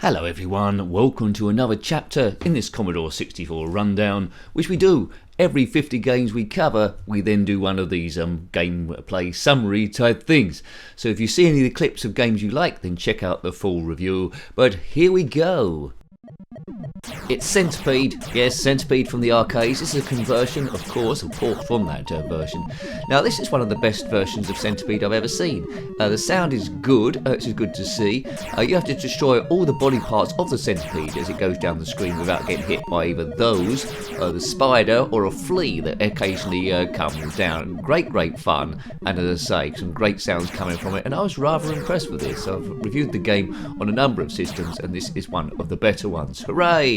Hello everyone, welcome to another chapter in this Commodore 64 rundown, which we do every 50 games we cover. We then do one of these gameplay summary type things. So if you see any of the clips of games you like, then check out the full review. But here we go. It's Centipede, yes, Centipede from the arcades. This is a conversion, of course, a port from that version. Now, this is one of the best versions of Centipede I've ever seen. The sound is good, it's good to see. You have to destroy all the body parts of the Centipede as it goes down the screen without getting hit by either those, the spider, or a flea that occasionally comes down. Great fun, and as I say, some great sounds coming from it, and I was rather impressed with this. I've reviewed the game on a number of systems, and this is one of the better ones. Hooray!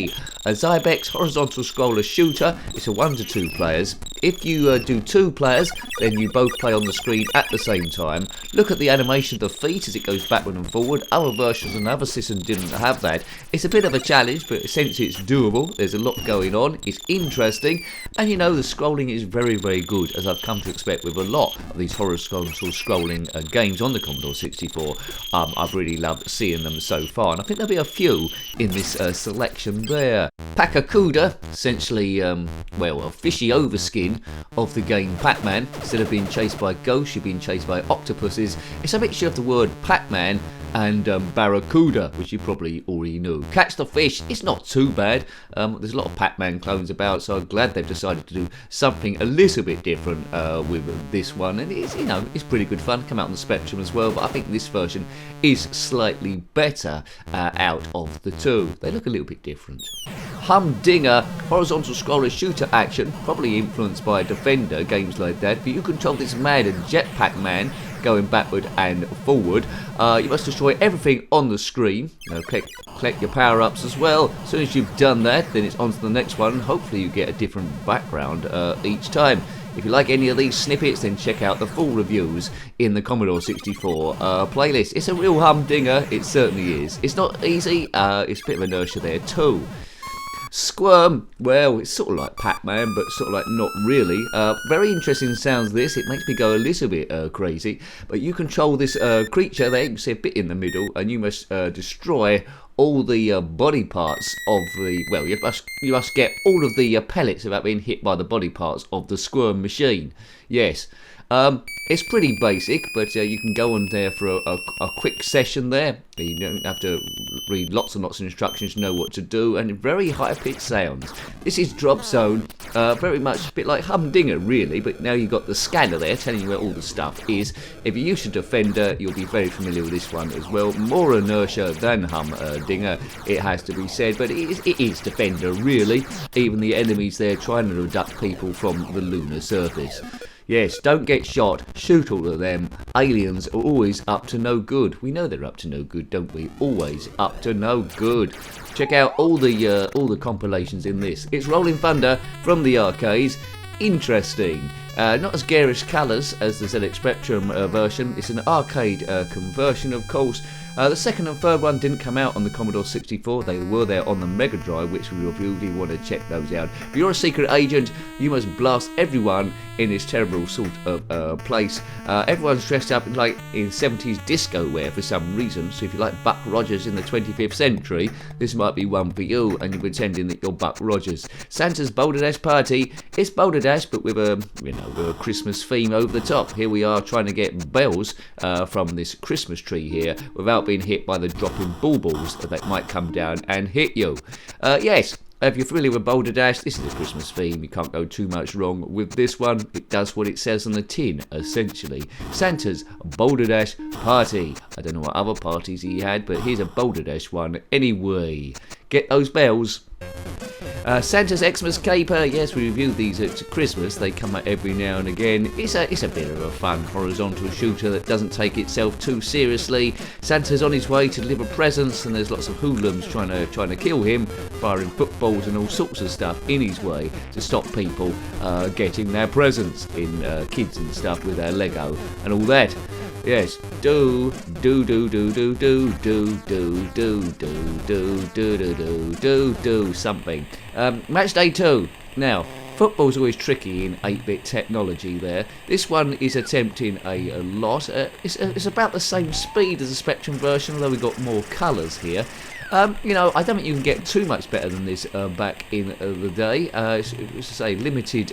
A Zybex horizontal scroller shooter. It's a 1 to 2 players. If you do 2 players, then you both play on the screen at the same time. Look at the animation of the feet as it goes backward and forward. Other versions and other systems didn't have that. It's a bit of a challenge, but essentially it's doable. There's a lot going on. It's interesting, and you know the scrolling is very good, as I've come to expect with a lot of these horizontal scrolling games on the Commodore 64. I've really loved seeing them so far, and I think there'll be a few in this selection there. PacMan, essentially, a fishy overskin of the game PacMan. Instead of being chased by ghosts, you're being chased by octopuses. It's a mixture of the word PacMan and Barracuda, which you probably already knew. Catch the fish, it's not too bad. There's a lot of PacMan clones about, so I'm glad they've decided to do something a little bit different with this one. And it's, you know, it's pretty good fun. Come out on the Spectrum as well, but I think this version is slightly better out of the two. They look a little bit different. Humdinger, horizontal scroller shooter action, probably influenced by Defender, games like that, but you control this mad jetpack man going backward and forward. You must destroy everything on the screen. Collect your power-ups as well. As soon as you've done that, then it's on to the next one. Hopefully you get a different background each time. If you like any of these snippets, then check out the full reviews in the Commodore 64 playlist. It's a real humdinger, it certainly is. It's not easy, it's a bit of inertia there too. Squirm, well, it's sort of like PacMan, but sort of like not really. Very interesting sounds this. It makes me go a little bit crazy. But you control this creature there, you can see a bit in the middle, and you must destroy all the body parts of the, well, you must get all of the pellets without being hit by the body parts of the Squirm machine. Yes. It's pretty basic, but you can go on there for a quick session there. You don't have to read lots and lots of instructions to know what to do, and very high-pitched sounds. This is Drop Zone, very much a bit like Humdinger, really, but now you've got the scanner there telling you where all the stuff is. If you're used to Defender, you'll be very familiar with this one as well. More inertia than Humdinger, it has to be said, but it is Defender, really. Even the enemies there trying to abduct people from the lunar surface. Yes, don't get shot, shoot all of them. Aliens are always up to no good. We know they're up to no good, don't we? Always up to no good. Check out all the compilations in this. It's Rolling Thunder from the arcades. Interesting. Not as garish colours as the ZX Spectrum version. It's an arcade conversion, of course. The second and third one didn't come out on the Commodore 64. They were there on the Mega Drive, which we reviewed. You want to check those out. If you're a secret agent, you must blast everyone in this terrible sort of place. Everyone's dressed up like in 70s disco wear for some reason. So if you like Buck Rogers in the 25th century, this might be one for you, and you're pretending that you're Buck Rogers. Santa's Boulder Dash party. It's Boulder Dash, but with a with a Christmas theme over the top. Here we are trying to get bells from this Christmas tree here without being hit by the dropping baubles that might come down and hit you. Yes, if you're familiar with Boulder Dash, this is a Christmas theme. You can't go too much wrong with this one. It does what it says on the tin, essentially. Santa's Boulder Dash party. I don't know what other parties he had, but here's a Boulder Dash one anyway. Get those bells. Santa's Xmas caper. Yes, we reviewed these at Christmas. They come out every now and again. It's a bit of a fun horizontal shooter that doesn't take itself too seriously. Santa's on his way to deliver presents, and there's lots of hoodlums trying to kill him, firing footballs and all sorts of stuff in his way to stop people getting their presents, in kids and stuff with their Lego and all that. Yes, do something. Match day 2. Now, football's always tricky in 8-bit technology there. This one is attempting a lot. It's about the same speed as the Spectrum version, although we've got more colours here. You know, I don't think you can get too much better than this back in the day. It's to say, limited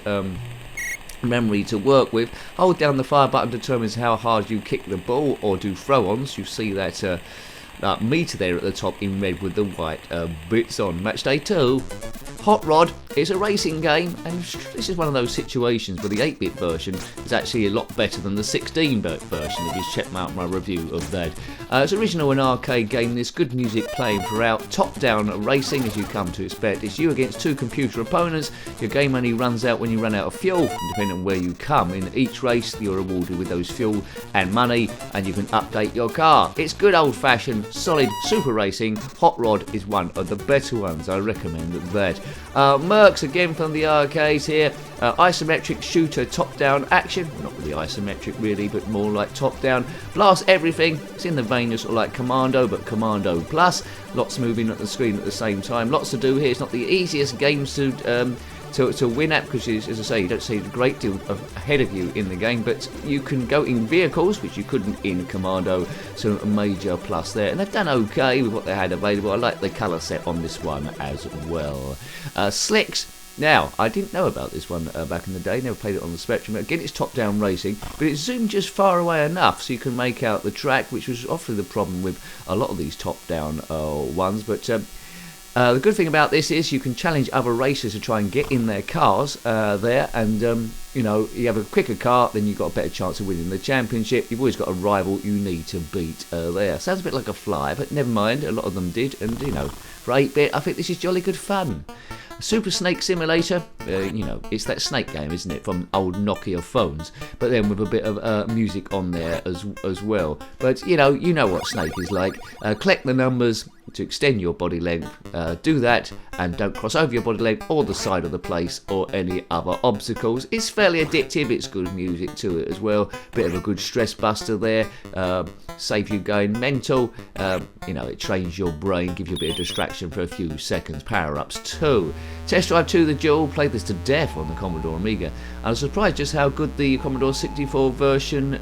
memory to work with. Hold down the fire button determines how hard you kick the ball or do throw-ons. You see that meter there at the top in red with the white bits on. Match day 2. Hot Rod is a racing game, and this is one of those situations where the 8-bit version is actually a lot better than the 16-bit version, if you check out my review of that. It's original an arcade game, there's good music playing throughout, top-down racing as you come to expect. It's you against 2 computer opponents. Your game only runs out when you run out of fuel, and depending on where you come in each race, you're rewarded with those fuel and money, and you can update your car. It's good old-fashioned, solid super racing. Hot Rod is one of the better ones, I recommend that. Merks again from the arcades here. Isometric shooter top-down action, not really isometric really, but more like top-down. Blast everything. It's in the vein of sort of like Commando, but Commando Plus. Lots moving at the screen at the same time. Lots to do here. It's not the easiest games to win at, because, as I say, you don't see a great deal ahead of you in the game, but you can go in vehicles, which you couldn't in Commando, so a major plus there. And they've done okay with what they had available. I like the colour set on this one as well. Slicks. Now, I didn't know about this one back in the day, never played it on the Spectrum. Again, it's top-down racing, but it's zoomed just far away enough so you can make out the track, which was often the problem with a lot of these top-down ones. But the good thing about this is you can challenge other racers to try and get in their cars there, and you know, you have a quicker car, then you've got a better chance of winning the championship. You've always got a rival you need to beat there. Sounds a bit like a Fly, but never mind, a lot of them did, and you know, for 8-bit, I think this is jolly good fun. Super Snake Simulator, you know, it's that snake game, isn't it, from old Nokia phones, but then with a bit of music on there as well. But you know what Snake is like. Collect the numbers to extend your body length. Do that, and don't cross over your body length or the side of the place or any other obstacles. It's fairly addictive. It's good music to it as well. Bit of a good stress buster there. Save you going mental. You know, it trains your brain, gives you a bit of distraction for a few seconds. Power-ups too. Test Drive 2 The Duel, played this to death on the Commodore Amiga. I was surprised just how good the Commodore 64 version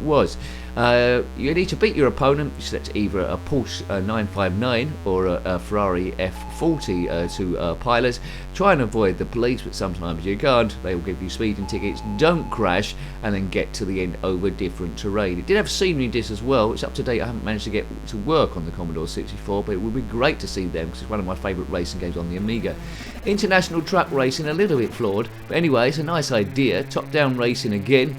was. You need to beat your opponent. You select either a Porsche 959 or a Ferrari F40 to pilot. Try and avoid the police, but sometimes you can't. They will give you speeding tickets. Don't crash, and then get to the end over different terrain. It did have scenery discs as well. It's up to date. I haven't managed to get to work on the Commodore 64, but it would be great to see them because it's one of my favourite racing games on the Amiga. International truck racing, a little bit flawed, but anyway, it's a nice idea. Top-down racing again.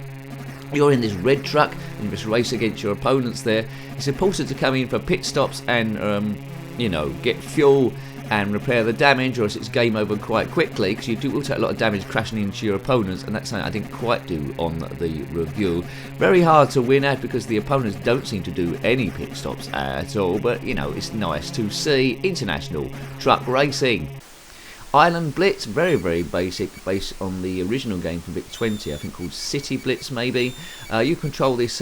You're in this red truck and you just race against your opponents there. It's important to come in for pit stops and, you know, get fuel and repair the damage, or else it's game over quite quickly, because you will take a lot of damage crashing into your opponents, and that's something I didn't quite do on the review. Very hard to win at because the opponents don't seem to do any pit stops at all, but, you know, it's nice to see. International truck racing. Island Blitz, very, very basic, based on the original game from VIC-20, I think called City Blitz maybe. You control this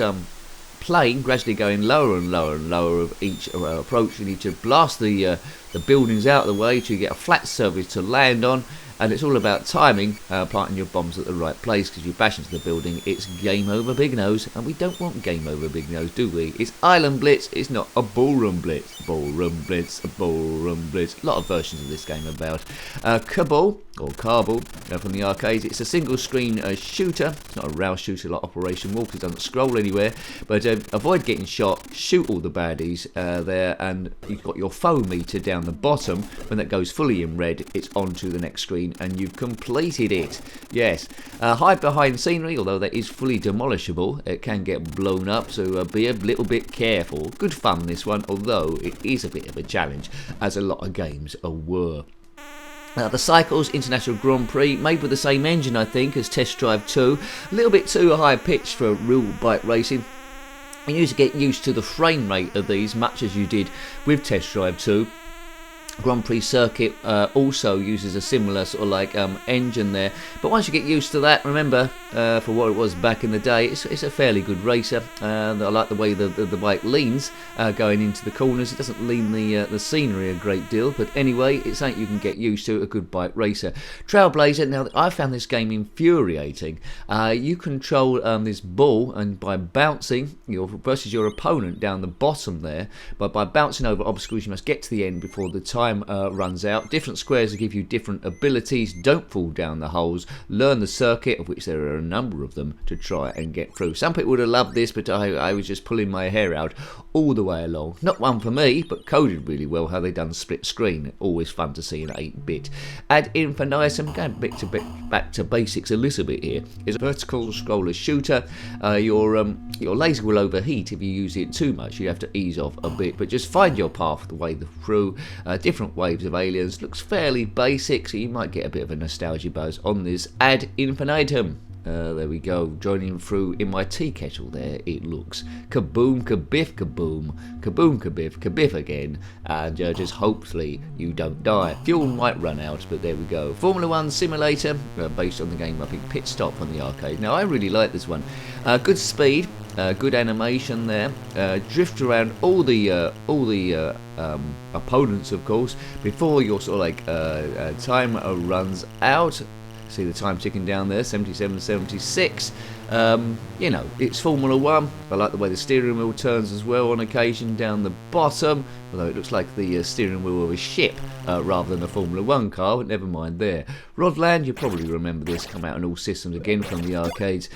plane gradually going lower and lower and lower of each approach. You need to blast the buildings out of the way to get a flat surface to land on, and it's all about timing, planting your bombs at the right place, because you bash into the building, it's game over Big Nose, and we don't want game over Big Nose, do we? It's Island Blitz, it's not a Ballroom Blitz. Ballroom Blitz, a Ballroom Blitz. A lot of versions of this game about. Cabal, or Cabal, from the arcades. It's a single screen shooter. It's not a rail shooter like Operation Wolf, it doesn't scroll anywhere, but avoid getting shot, shoot all the baddies there, and you've got your foe meter down the bottom. When that goes fully in red, it's on to the next screen and you've completed it. Yes. Hide behind scenery, although that is fully demolishable. It can get blown up, so be a little bit careful. Good fun this one, although it is a bit of a challenge, as a lot of games were. The Cycles International Grand Prix, made with the same engine I think as Test Drive 2. A little bit too high pitched for real bike racing. You need to get used to the frame rate of these, much as you did with Test Drive 2. Grand Prix circuit also uses a similar sort of like engine there, but once you get used to that, remember for what it was back in the day. It's a fairly good racer. I like the way the bike leans going into the corners. It doesn't lean the scenery a great deal, but anyway, it's something you can get used to, a good bike racer. Trailblazer, now I found this game infuriating. You control this ball, and by bouncing versus your opponent down the bottom there, but by bouncing over obstacles you must get to the end before the time runs out. Different squares will give you different abilities. Don't fall down the holes. Learn the circuit, of which there are a number of them, to try and get through. Some people would have loved this, but I was just pulling my hair out all the way along. Not one for me, but coded really well how they done split screen. Always fun to see in 8-bit. Ad infinitum, going back to basics a little bit here, is a vertical scroller shooter. Your laser will overheat if you use it too much. You have to ease off a bit, but just find your path the way through. Different waves of aliens. Looks fairly basic, so you might get a bit of a nostalgia buzz on this. Ad infinitum. There we go, joining through in my tea kettle there, it looks. Kaboom, kabiff, kaboom. Kaboom, kabiff, kabiff again. And just hopefully you don't die. Fuel might run out, but there we go. Formula 1 simulator, based on the game, I think, Pit Stop on the arcade. Now, I really like this one. Good speed, good animation there. Drift around all the opponents, of course, before your sort of like time runs out. See the time ticking down there, 77.76. You know, it's Formula 1. I like the way the steering wheel turns as well on occasion down the bottom, although it looks like the steering wheel of a ship rather than a Formula 1 car, but never mind there. Rodland, you probably remember this, come out on all systems again from the arcades.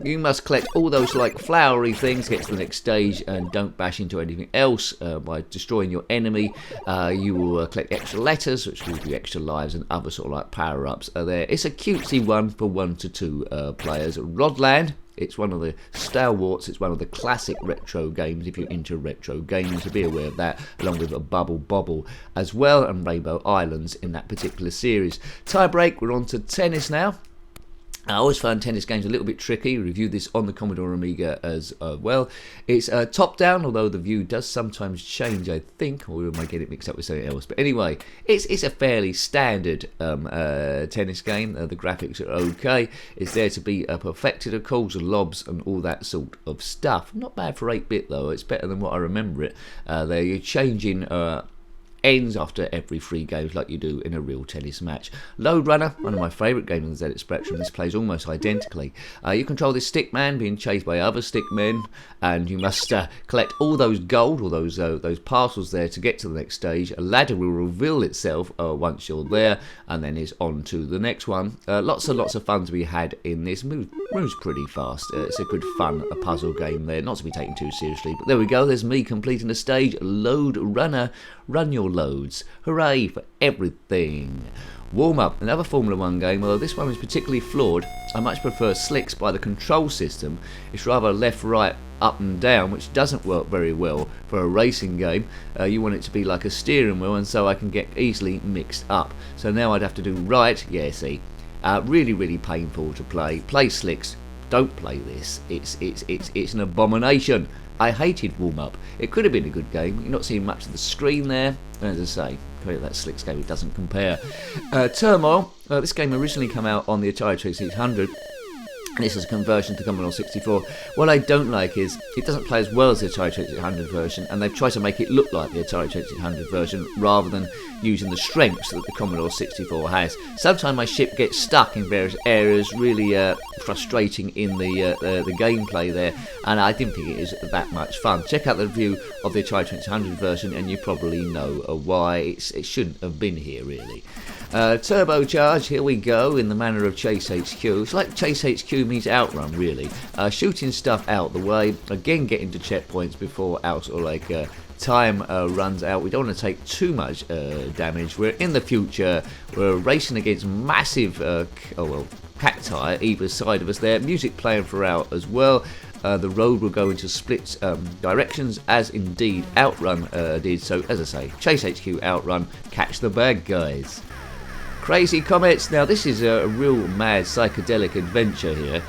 You must collect all those like flowery things, get to the next stage, and don't bash into anything else. By destroying your enemy, you will collect extra letters, which will give you extra lives and other sort of like power-ups are there. It's a cutesy one for 1 to 2 players. Rodland, it's one of the stalwarts, it's one of the classic retro games if you're into retro games, so be aware of that, along with a Bubble Bobble as well, and Rainbow Islands in that particular series. Tie break, we're on to tennis now. I always find tennis games a little bit tricky. Reviewed this on the Commodore Amiga as well. It's top-down, although the view does sometimes change, I think, or I might get it mixed up with something else. But anyway, it's a fairly standard tennis game. The graphics are okay. It's there to be perfected, of course, lobs and all that sort of stuff. Not bad for 8-bit, though. It's better than what I remember it. They're changing ends after every 3 games like you do in a real tennis match. Load Runner, one of my favourite games on the ZX Spectrum. This plays almost identically. You control this stick man being chased by other stick men, and you must collect all those gold or those parcels there to get to the next stage. A ladder will reveal itself once you're there, and then it's on to the next one. Lots and lots of fun to be had in this. Moves pretty fast. It's a good fun puzzle game there, not to be taken too seriously. But there we go, there's me completing the stage. Load Runner. Run your loads. Hooray for everything. Warm Up, another Formula 1 game, although this one is particularly flawed. I much prefer Slicks by the control system. It's rather left, right, up and down, which doesn't work very well for a racing game. You want it to be like a steering wheel, and so I can get easily mixed up. So now I'd have to do right, yeah, see. Really, really painful to play. Play Slicks, don't play this. It's an abomination. I hated Warm Up. It could have been a good game. You're not seeing much of the screen there. As I say, that Slicks game, it doesn't compare. Turmoil. This game originally came out on the Atari 2600. This is a conversion to Commodore 64. What I don't like is it doesn't play as well as the Atari 2600 version, and they've tried to make it look like the Atari 2600 version rather than using the strengths that the Commodore 64 has. Sometimes my ship gets stuck in various areas, really frustrating in the gameplay there, and I didn't think it is that much fun. Check out the review of the Atari 2600 version and you probably know why it shouldn't have been here, really. Turbocharge, here we go, in the manner of Chase HQ. It's like Chase HQ meets Outrun, really. Shooting stuff out the way, again getting to checkpoints before time runs out. We don't want to take too much damage. We're in the future, we're racing against massive cacti either side of us there. Music playing throughout as well. The road will go into split directions, as indeed Outrun did. So, as I say, Chase HQ, Outrun, catch the bad guys. Crazy Comets. Now, this is a real mad psychedelic adventure here.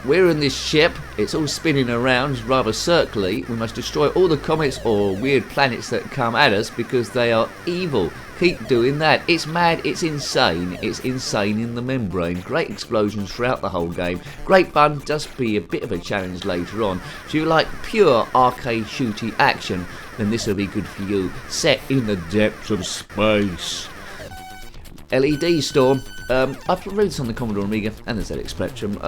we're in this ship, it's all spinning around rather circularly. We must destroy all the comets or weird planets that come at us because they are evil. Keep doing that. It's mad, it's insane in the membrane. Great explosions throughout the whole game. Great fun, just be a bit of a challenge later on. If you like pure arcade shooty action, then this will be good for you. Set in the depths of space. LED Storm. I've reviewed this on the Commodore Amiga and the ZX Spectrum.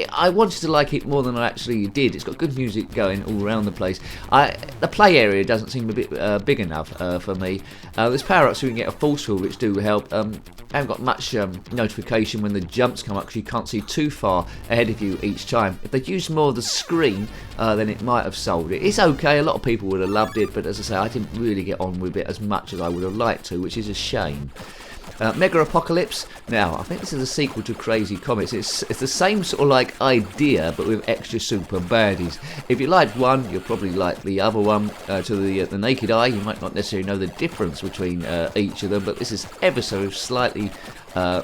I wanted to like it more than I actually did. It's got good music going all around the place. The play area doesn't seem a bit big enough for me. There's power-ups so you can get a force field, which do help. I haven't got much notification when the jumps come up because you can't see too far ahead of you each time. If they'd used more of the screen, then it might have sold it. It's okay, a lot of people would have loved it, but as I say, I didn't really get on with it as much as I would have liked to, which is a shame. Mega Apocalypse. Now, I think this is a sequel to Crazy Comics. It's the same sort of like idea, but with extra super baddies. If you liked one, you'll probably like the other one. To the naked eye, you might not necessarily know the difference between each of them, but this is ever so slightly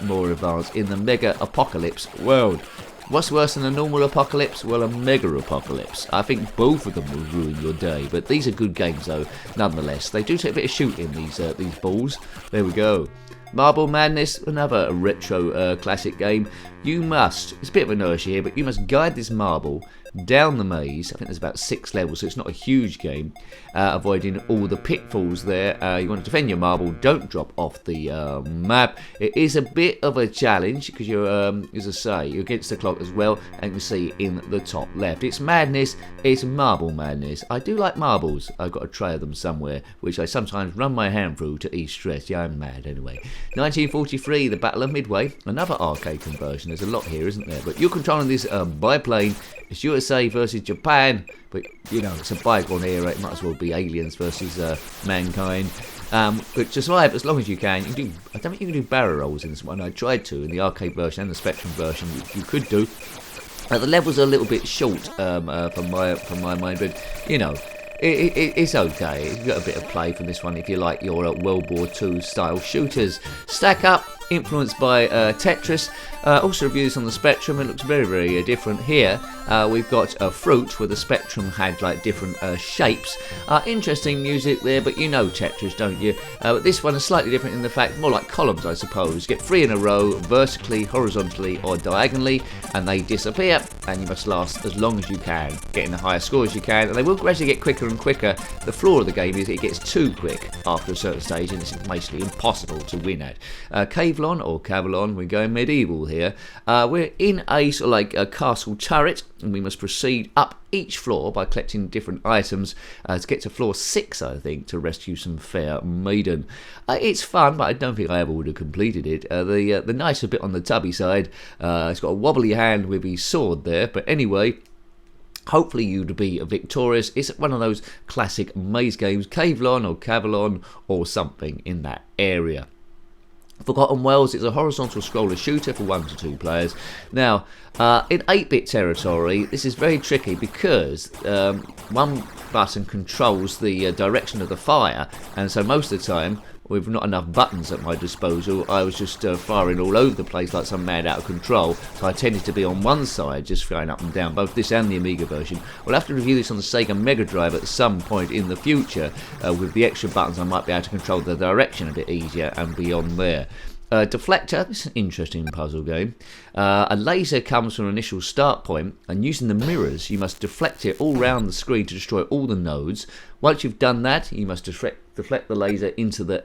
more advanced in the Mega Apocalypse world. What's worse than a normal apocalypse? Well, a mega apocalypse. I think both of them will ruin your day, but these are good games though, nonetheless. They do take a bit of shooting, these balls. There we go. Marble Madness, another retro classic game. You must, it's a bit of inertia here, but you must guide this marble down the maze. I think there's about 6 levels, so it's not a huge game. Avoiding all the pitfalls there. You want to defend your marble, don't drop off the map. It is a bit of a challenge because you're, as I say, you're against the clock as well, and you can see in the top left. It's madness, it's marble madness. I do like marbles. I've got a tray of them somewhere, which I sometimes run my hand through to ease stress. Yeah, I'm mad anyway. 1943, the Battle of Midway, another arcade conversion. There's a lot here, isn't there? But you're controlling this biplane. It's USA versus Japan, but you know, it's a bygone era. It might as well be aliens versus mankind. But to survive as long as you can, you can do. I don't think you can do barrel rolls in this one. I tried to in the arcade version and the Spectrum version. You could do. The levels are a little bit short from my mind, but you know. It's okay. You've got a bit of play from this one if you like your World War II style shooters. Stack Up, influenced by Tetris. Also reviews on the Spectrum. It looks very, very different here. We've got a fruit where the Spectrum had like different shapes. Interesting music there, but you know Tetris, don't you? But this one is slightly different in the fact, more like columns, I suppose. Get 3 in a row, vertically, horizontally, or diagonally, and they disappear. And you must last as long as you can, getting the highest score as you can. And they will gradually get quicker and quicker. The flaw of the game is it gets too quick after a certain stage, and it's basically impossible to win at. Cavalon or Cavalon, we're going medieval here. We're in a sort of like a castle turret, and we must proceed up each floor by collecting different items to get to floor 6, I think, to rescue some fair maiden. It's fun, but I don't think I ever would have completed it. The nicer bit on the tubby side, it's got a wobbly hand with his sword there, but anyway, hopefully you'd be victorious. It's one of those classic maze games, Cavalon or Cavalon or something in that area. Forgotten Wells is a horizontal scroller shooter for 1 to 2 players. Now, in 8-bit territory, this is very tricky because one button controls the direction of the fire, and so most of the time, with not enough buttons at my disposal, I was just firing all over the place like some mad out of control, so I tended to be on one side, just firing up and down, both this and the Amiga version. We'll have to review this on the Sega Mega Drive at some point in the future. With the extra buttons, I might be able to control the direction a bit easier and beyond there. Deflector, this is an interesting puzzle game. A laser comes from an initial start point, and using the mirrors, you must deflect it all round the screen to destroy all the nodes. Once you've done that, you must deflect the laser into the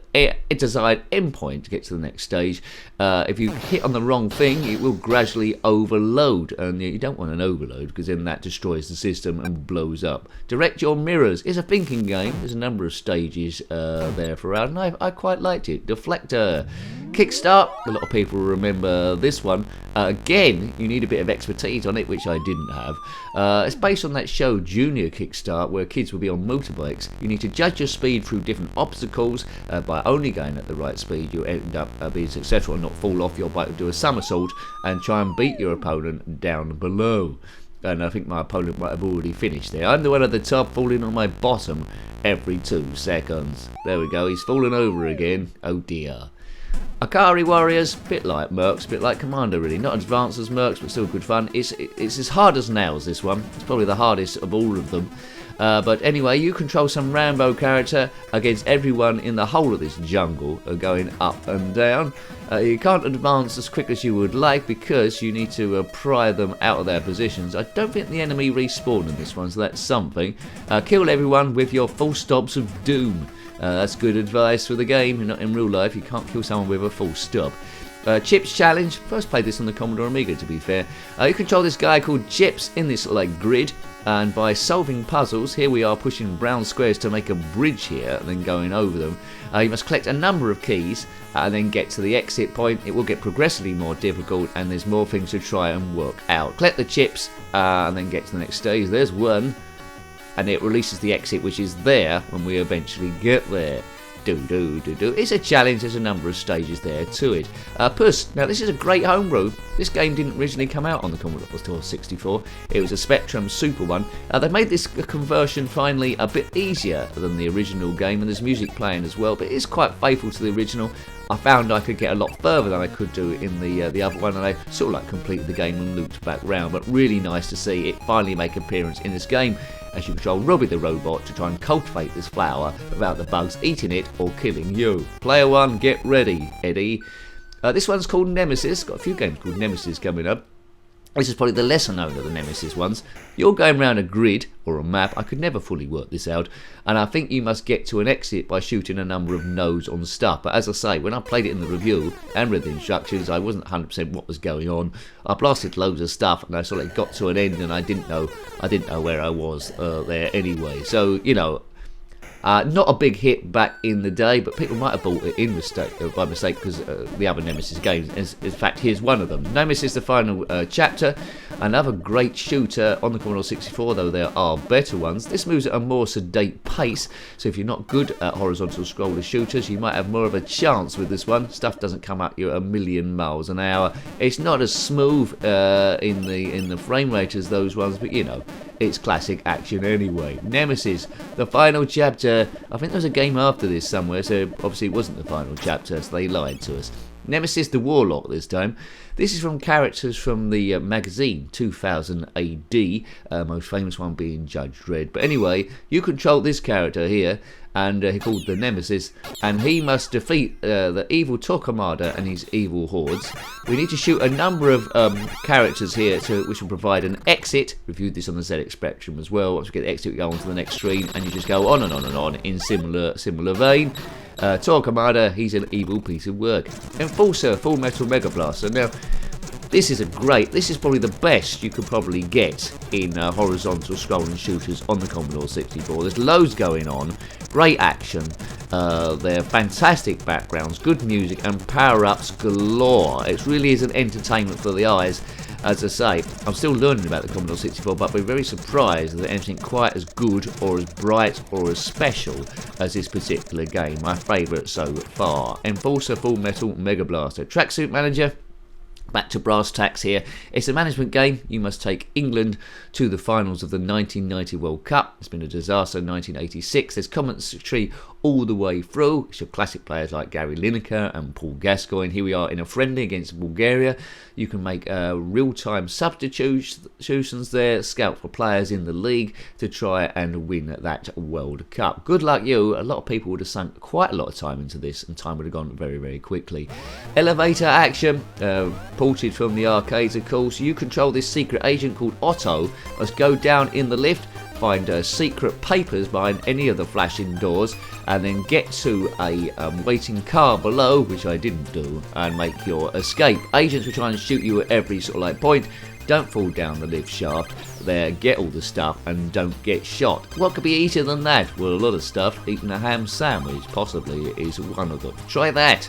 desired endpoint to get to the next stage. If you hit on the wrong thing, it will gradually overload, and you don't want an overload because then that destroys the system and blows up. Direct your mirrors. It's a thinking game. There's a number of stages there for around, and I quite liked it. Deflector. Kickstart, a lot of people remember this one. Again, you need a bit of expertise on it, which I didn't have. It's based on that show Junior Kickstart, where kids will be on motorbikes. You need to judge your speed through different obstacles. By only going at the right speed, you end up being successful and not fall off your bike, do a somersault and try and beat your opponent down below. And I think my opponent might have already finished there. I'm the one at the top falling on my bottom every 2 seconds. There we go, he's fallen over again. Oh dear. Ari Warriors, bit like Merks, bit like Commander really. Not as advanced as Merks, but still good fun. It's as hard as nails, this one. It's probably the hardest of all of them. But anyway, you control some Rambo character against everyone in the whole of this jungle going up and down. You can't advance as quick as you would like because you need to pry them out of their positions. I don't think the enemy respawned in this one, so that's something. Kill everyone with your full stops of doom. That's good advice for the game. Not in real life, you can't kill someone with a full stop. Chips challenge. First played this on the Commodore Amiga, to be fair. You control this guy called Chips in this like grid, and by solving puzzles, here we are pushing brown squares to make a bridge here and then going over them. You must collect a number of keys and then get to the exit point. It will get progressively more difficult and there's more things to try and work out. Collect the chips and then get to the next stage. There's one, and it releases the exit, which is there when we eventually get there. It's a challenge. There's a number of stages there to it. Puss. Now this is a great homebrew. This game didn't originally come out on the Commodore 64. It was a Spectrum Super one. They made this conversion finally a bit easier than the original game, and there's music playing as well, but it's quite faithful to the original. I found I could get a lot further than I could do in the other one, and I sort of like completed the game and looped back round. But really nice to see it finally make appearance in this game, as you control Robbie the robot to try and cultivate this flower without the bugs eating it or killing you. Player 1, get ready, Eddie. This one's called Nemesis. Got a few games called Nemesis coming up. This is probably the lesser known of the Nemesis ones. You're going around a grid or a map. I could never fully work this out, and I think you must get to an exit by shooting a number of nodes on stuff. But as I say, when I played it in the review and read the instructions, I wasn't 100% what was going on. I blasted loads of stuff and I sort of got to an end and I didn't know where I was there anyway. So you know. Not a big hit back in the day, but people might have bought it by mistake because the other Nemesis games. In fact, here's one of them. Nemesis, the final chapter. Another great shooter on the Commodore 64, though there are better ones. This moves at a more sedate pace, so if you're not good at horizontal scroller shooters, you might have more of a chance with this one. Stuff doesn't come at you at a million miles an hour. It's not as smooth in the frame rate as those ones, but you know, it's classic action anyway. Nemesis, the final chapter. I think there was a game after this somewhere, so obviously it wasn't the final chapter, so they lied to us. Nemesis the Warlock this time. This is from characters from the magazine 2000 AD, most famous one being Judge Dredd. But anyway, you control this character here, and he's called the Nemesis, and he must defeat the evil Torquemada and his evil hordes. We need to shoot a number of characters here which will provide an exit. Reviewed this on the ZX Spectrum as well. Once we get the exit, we go on to the next screen, and you just go on and on and on in similar vein. Torquemada, he's an evil piece of work. Enforcer, Full Metal Mega Blaster. Now, this is probably the best you could probably get in horizontal scrolling shooters on the Commodore 64. There's loads going on, great action, they're fantastic backgrounds, good music, and power-ups galore. It really is an entertainment for the eyes. As I say, I'm still learning about the Commodore 64, but I've been very surprised that anything quite as good or as bright or as special as this particular game. My favourite so far. Enforcer, Full Metal Mega Blaster. Tracksuit Manager. Back to brass tacks here. It's a management game. You must take England to the finals of the 1990 World Cup. It's been a disaster in 1986. There's commentary all the way through. It's your classic players like Gary Lineker and Paul Gascoigne. Here we are in a friendly against Bulgaria. You can make real-time substitutions there, scout for players in the league to try and win that World Cup. Good luck you. A lot of people would have sunk quite a lot of time into this, and time would have gone very, very quickly. Elevator action, ported from the arcades, of course. You control this secret agent called Otto. Must go down in the lift, find secret papers behind any of the flashing doors, and then get to a waiting car below, which I didn't do, and make your escape. Agents will try and shoot you at every sort of like point. Don't fall down the lift shaft there, get all the stuff, and don't get shot. What could be easier than that? Well, a lot of stuff. Eating a ham sandwich possibly is one of them. Try that.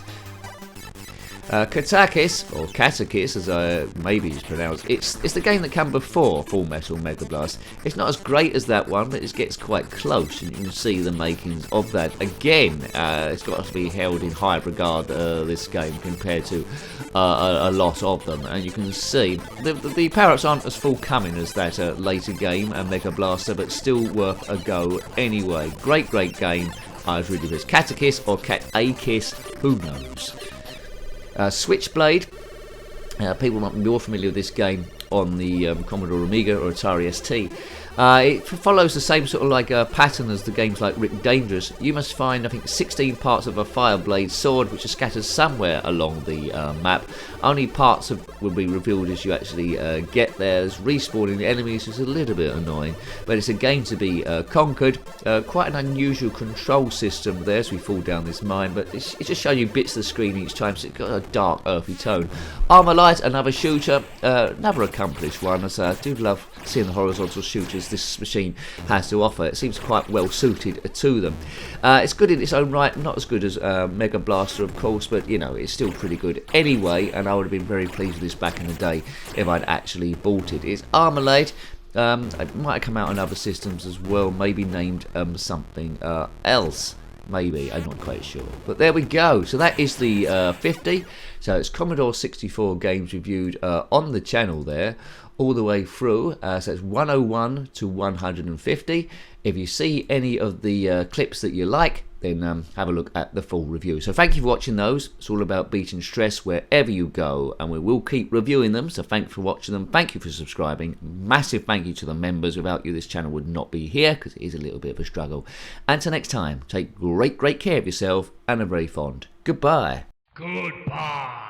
Katakis, or Katakis as maybe it's pronounced, it's the game that came before Full Metal Mega Blast. It's not as great as that one, but it gets quite close, and you can see the makings of that. Again, it's got to be held in high regard, this game, compared to a lot of them, and you can see the power-ups aren't as forthcoming as that later game, Mega Blaster, but still worth a go anyway. Great game. I was really this Katakis or Katakis, who knows. Switchblade. People might be more familiar with this game on the Commodore Amiga or Atari ST. It follows the same sort of like pattern as the games like Rick Dangerous. You must find, I think, 16 parts of a Fireblade sword which are scattered somewhere along the map. Only parts will be revealed as you actually get there. There's respawning enemies, is a little bit annoying, but it's a game to be conquered. Quite an unusual control system there as we fall down this mine, but it's just showing you bits of the screen each time, so it's got a dark, earthy tone. Armour Light, another shooter, another accomplished one, as I do love seeing the horizontal shooters this machine has to offer. It seems quite well suited to them. It's good in its own right, not as good as Mega Blaster of course, but you know, it's still pretty good anyway, and I would have been very pleased with this back in the day if I'd actually bought it. It's Armalade. It might have come out on other systems as well, maybe named something else. Maybe, I'm not quite sure. But there we go. So that is the 50. So it's Commodore 64 games reviewed on the channel there, all the way through. So it's 101 to 150. If you see any of the clips that you like, then have a look at the full review. So thank you for watching those. It's all about beating stress wherever you go, and we will keep reviewing them. So thanks for watching them. Thank you for subscribing. Massive thank you to the members. Without you, this channel would not be here, because it is a little bit of a struggle. Until next time, take great care of yourself, and a very fond goodbye. Goodbye.